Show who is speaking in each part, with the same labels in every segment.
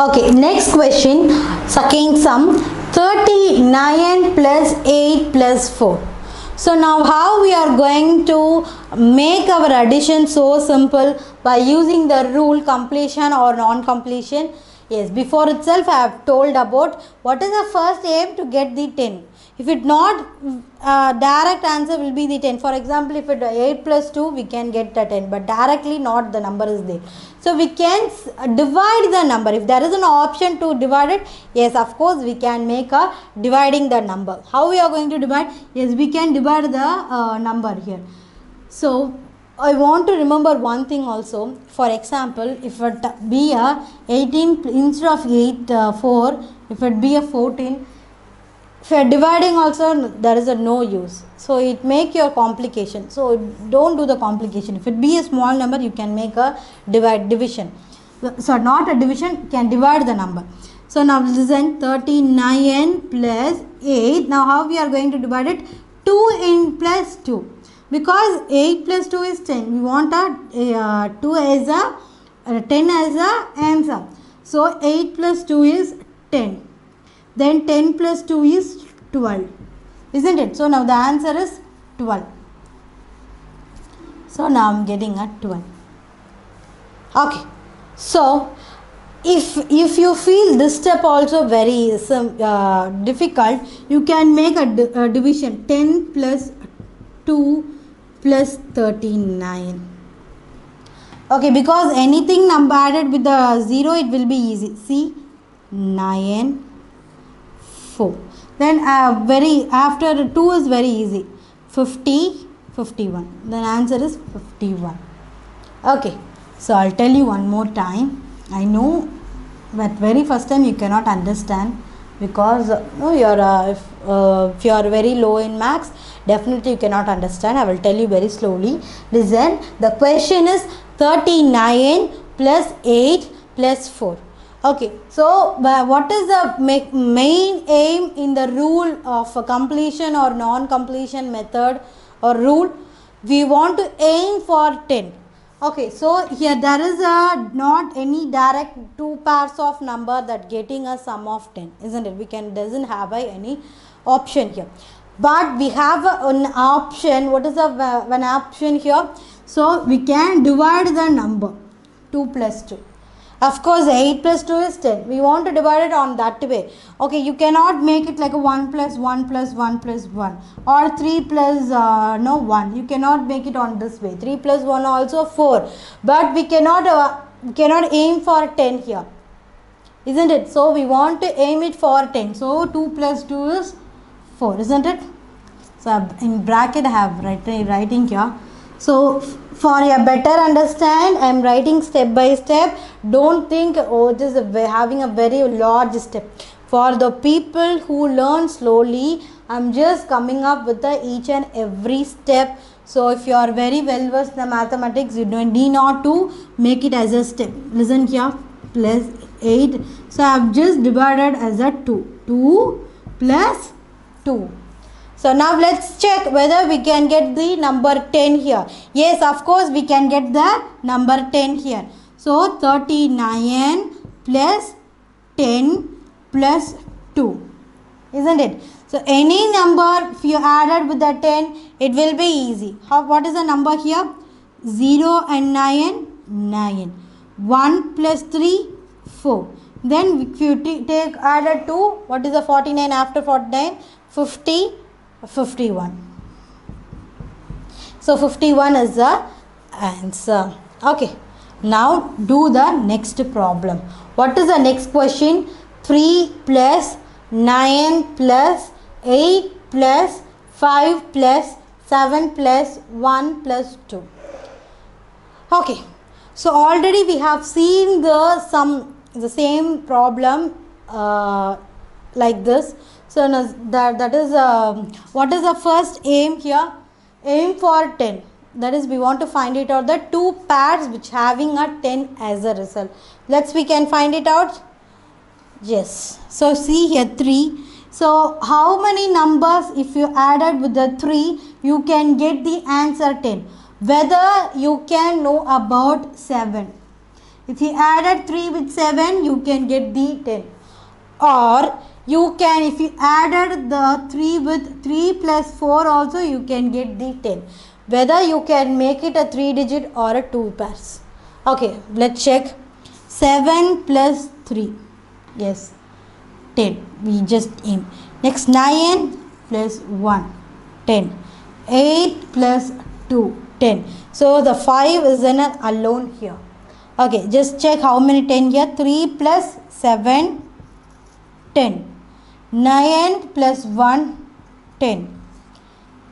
Speaker 1: Okay, next question. Second sum, 39 plus 8 plus 4. So now how we are going to make our addition so simple by using the rule completion or non-completion? Yes, before itself I have told about what is the first aim to get the 10. If it not, direct answer will be the 10. For example, if it 8 plus 2, we can get the 10, but directly not, the number is there. So we can divide the number. If there is an option to divide it, yes, of course we can make a dividing the number. How we are going to divide? Yes, we can divide the number here. So I want to remember one thing also. For example, if it be a 18 instead of 8 4, if it be a 14, if you are dividing also, there is a no use. So it make your complication. So don't do the complication. If it be a small number, you can make a division. So not a division, can divide the number. So now listen, 39 plus 8. Now how we are going to divide it? 2 in plus 2. Because 8 plus 2 is 10. We want a 2 as a 10 as a answer. So 8 plus 2 is 10. Then 10 plus 2 is 12. Isn't it? So now the answer is 12. So now I am getting a 12. Okay. So if you feel this step also very difficult, you can make a division. 10 plus 2 plus 39. Okay, because anything number added with the 0, it will be easy. See, 9, 4. Then after 2 is very easy. 50, 51. The answer is 51. Okay. So I'll tell you one more time. I know that very first time you cannot understand, because if you are very low in maths, definitely you cannot understand. I will tell you very slowly. Listen, the question is 39 plus 8 plus 4. Okay, so what is the main aim in the rule of completion or non-completion method or rule? We want to aim for 10. Okay, so here there is not any direct two pairs of number that getting a sum of 10, isn't it? We doesn't have any option here, but we have an option. What is the one option here? So we can divide the number 2 plus 2. Of course, 8 plus 2 is 10. We want to divide it on that way. Okay, you cannot make it like a 1 plus 1 plus 1 plus 1 or 3 plus 1. You cannot make it on this way. 3 plus 1 also 4. But we cannot aim for 10 here. Isn't it? So we want to aim it for 10. So 2 plus 2 is 4. Isn't it? So in bracket I have writing here. So for a better understand, I am writing step by step. Don't think, oh, this is having a very large step. For the people who learn slowly, I am just coming up with each and every step. So if you are very well versed in the mathematics, you need not to make it as a step. Listen here, plus 8. So I have just divided as a 2. 2 plus 2. So now let's check whether we can get the number 10 here. Yes, of course we can get the number 10 here. So 39 plus 10 plus 2. Isn't it? So any number if you added with the 10, it will be easy. What is the number here? 0 and 9, 9. 1 plus 3, 4. Then if you take added 2, what is the 49 after 49? 50. 51. So 51 is the answer. Okay. Now do the next problem. What is the next question? 3 plus 9 plus 8 plus 5 plus 7 plus 1 plus 2. Okay. So already we have seen the same problem like this. So that is what is the first aim here? Aim for 10. That is, we want to find it out the two pairs which having a 10 as a result. We can find it out. Yes. So see here 3. So how many numbers if you added with the 3 you can get the answer 10? Whether you can know about 7. If you added 3 with 7, you can get the 10. Or you can, if you added the 3 with 3 plus 4 also, you can get the 10. Whether you can make it a 3 digit or a 2 pairs. Okay, let's check. 7 plus 3. Yes, 10. We just aim. Next, 9 plus 1. 10. 8 plus 2. 10. So the 5 is in an alone here. Okay, just check how many 10 here. 3 plus 7. 10. 9 plus 1, 10.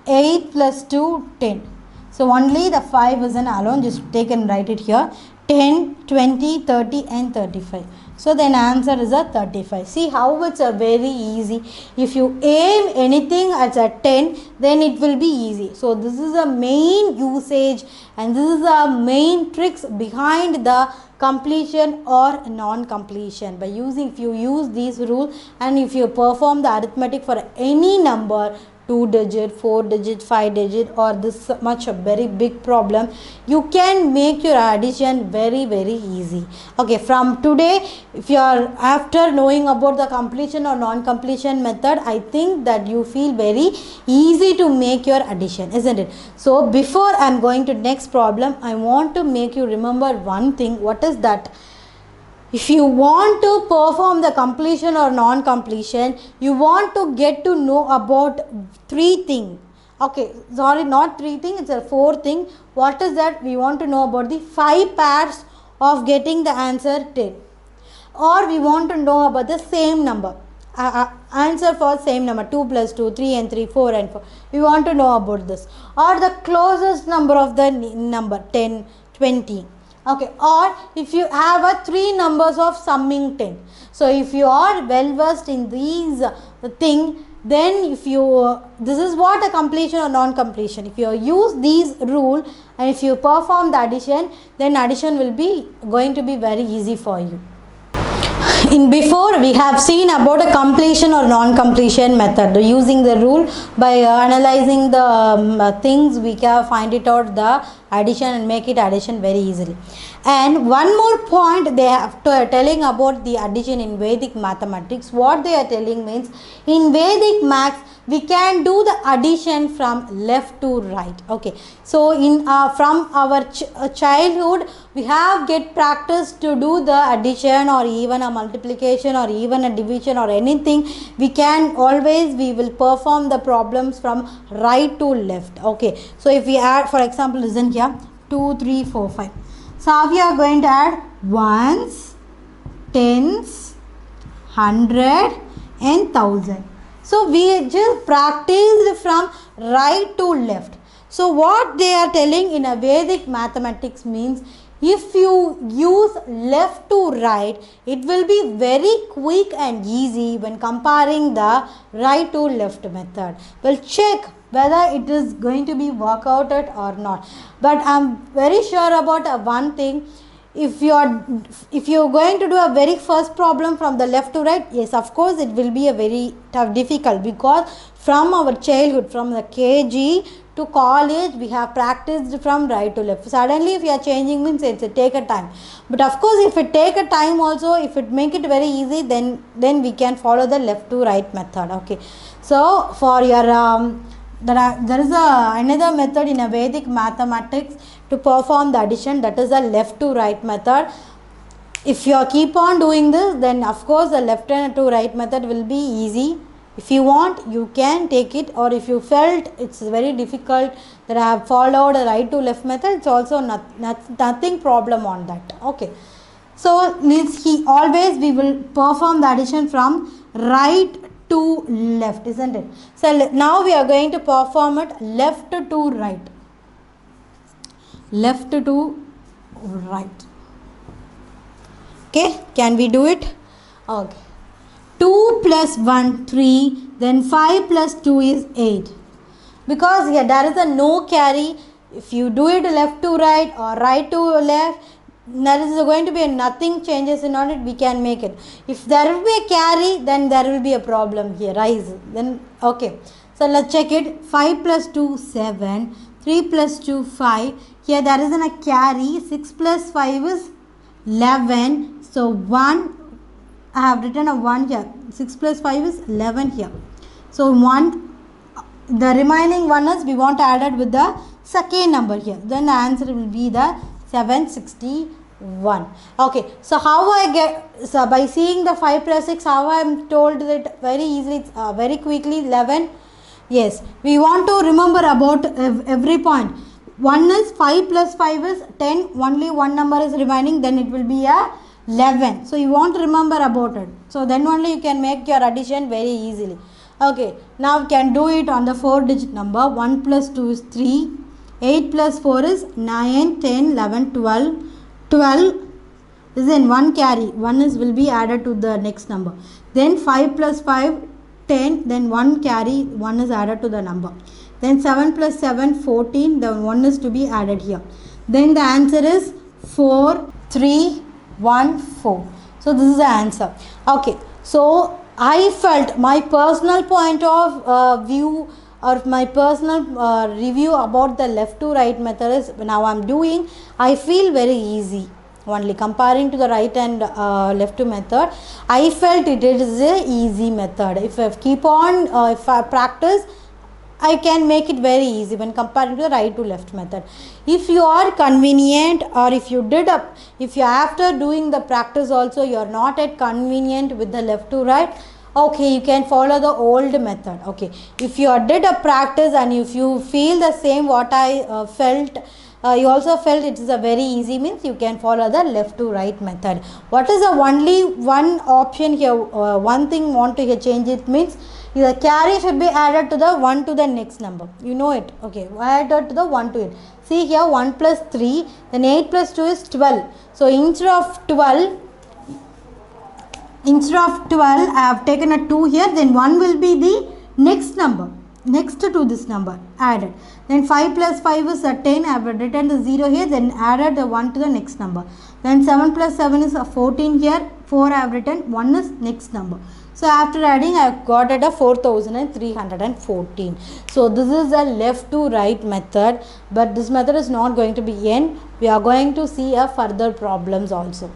Speaker 1: 8 plus 2, 10. So only the 5 is an alone. Just take and write it here. 10, 20, 30 and 35. So then answer is a 35. See how it's a very easy. If you aim anything as a 10, then it will be easy. So this is a main usage and this is the main tricks behind the completion or non-completion. By using, if you use these rules and if you perform the arithmetic for any number, 2 digit, 4 digit, 5 digit or this much a very big problem, you can make your addition very easy. Okay, from today, if you are after knowing about the completion or non-completion method, I think that you feel very easy to make your addition, isn't it? So before I am going to next problem, I want to make you remember one thing. What is that? If you want to perform the completion or non-completion, you want to get to know about 3 things. Okay, sorry, not 3 things, it's a 4 thing. What is that? We want to know about the 5 pairs of getting the answer 10. Or we want to know about the same number. Answer for same number, 2 plus 2, 3 and 3, 4 and 4. We want to know about this. Or the closest number of the number, 10, 20. Okay, or if you have a 3 numbers of summing 10. So if you are well versed in these thing, then if you this is what a completion or non-completion. If you use these rule and if you perform the addition, then addition will be going to be very easy for you. In before we have seen about a completion or non-completion method. Using the rule, by analyzing the things, we can find it out the addition and make it addition very easily. And one more point they have telling about the addition in Vedic mathematics. What they are telling means, in Vedic maths we can do the addition from left to right. Okay, so in from our childhood we have get practice to do the addition or even a multiplication or even a division or anything. We can always, we will perform the problems from right to left. Okay, so if we add, for example, listen here, 2, 3, 4, 5. So we are going to add ones, tens, 100 and 1000. So we just practiced from right to left. So what they are telling in a Vedic mathematics means, if you use left to right, it will be very quick and easy when comparing the right to left method. Well, check whether it is going to be work out or not. But I am very sure about one thing. If you are going to do a very first problem from the left to right, yes, of course it will be a very tough, difficult, because from our childhood, from the KG to college, we have practiced from right to left. Suddenly if you are changing means it's take a time. But of course if it take a time also, if it make it very easy, then we can follow the left to right method. Okay, so for your there is another method in a Vedic mathematics to perform the addition, that is the left to right method. If you keep on doing this, then of course the left to right method will be easy. If you want, you can take it, or if you felt it's very difficult that I have followed a right to left method, it's also nothing problem on that. Okay, so always we will perform the addition from right to left, isn't it? So now we are going to perform it left to right. Left to right. Okay, can we do it? Okay. 2 plus 1, 3, then 5 plus 2 is 8. Because here there is a no carry. If you do it left to right or right to left, there is going to be nothing changes in it, we can make it. If there will be a carry, then there will be a problem here, rise. Then, okay. So let's check it. 5 plus 2, 7. 3 plus 2, 5. Here there is a carry. 6 plus 5 is 11. So 1, I have written a 1 here. 6 plus 5 is 11 here. So 1, the remaining one is we want to add it with the second number here. Then the answer will be the 761. Okay, so how I get, so by seeing the 5 plus 6, how I am told that very easily, very quickly 11. Yes, we want to remember about every point. 1 is 5 plus 5 is 10, only one number is remaining, then it will be a 11. So you want to remember about it. So then only you can make your addition very easily. Okay, now you can do it on the 4-digit number. 1 plus 2 is 3. 8 plus 4 is 9, 10, 11, 12. 12 is in 1 carry. 1 is will be added to the next number. Then 5 plus 5, 10. Then 1 carry, 1 is added to the number. Then 7 plus 7, 14. The 1 is to be added here. Then the answer is 4, 3, 1, 4. So this is the answer. Okay, so I felt my personal point of view or my personal review about the left to right method is now I am doing, I feel very easy. Only comparing to the right and left to method, I felt it is a easy method. If I keep on, if I practice, I can make it very easy when comparing to the right to left method. If you are convenient, or if you did up, if you after doing the practice also you are not at convenient with the left to right, okay, you can follow the old method. Okay, if you did a practice and if you feel the same what I felt, you also felt it is a very easy, means you can follow the left to right method. What is the only one option here, one thing want to change it, means the carry should be added to the 1 to the next number. You know it. Okay, added to the 1 to it. See here, 1 plus 3, then 8 plus 2 is 12. So instead of 12, I have taken a 2 here, then 1 will be the next number, next to this number added. Then 5 plus 5 is a 10, I have written the 0 here, then added the 1 to the next number. Then 7 plus 7 is a 14 here, 4 I have written, 1 is next number. So after adding, I have got it a 4314. So this is a left to right method, but this method is not going to be end. We are going to see a further problems also.